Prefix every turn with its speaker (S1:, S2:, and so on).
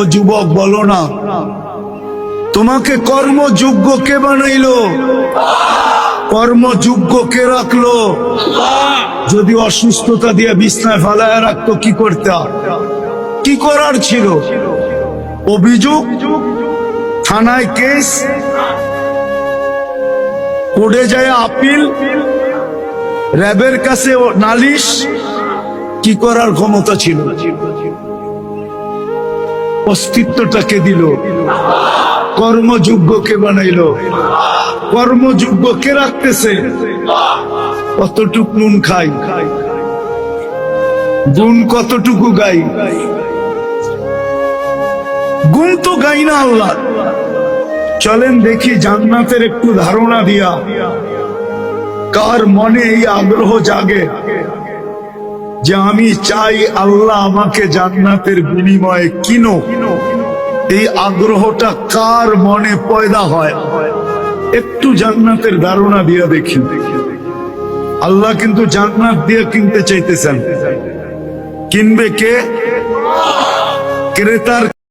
S1: ও যুবক বলো না, তোমাকে কর্মযোগ্য কে বানাইলো? কর্মযোগ্য কে রাখলো? যদি অসুস্থতা দিয়ে বিছনায় ফালায় রাখতো কি করতে? কি করার ছিল? অভিযোগ, থানায় কেস, কোর্টে যায় আপিল, র্যাবের কাছে নালিশ, কি করার ক্ষমতা ছিল? অস্তিত্বটাকে দিল, কর্মযোগ্যকে বানাইলো। কর্মযোগ্য কে রাখতেছে? কতটুকু নুন খাই, গুণ কতটুকু গাই? গুণ তো গাই না আল্লাহ। চলেন দেখি জান্নাতের একটু ধারণা দিয়া কার মনে এই আগ্রহ জাগে যে আমি চাই আল্লাহ আমাকে জান্নাতের বিনিময়ে কিনো। এই আগ্রহটা কার মনে পয়দা হয়? একটু জান্নাতের ধারণা দিয়া দেখি। আল্লাহ কিন্তু জান্নাত দিয়ে কিনতে চাইতেছেন। কিনবে কে? ক্রেতার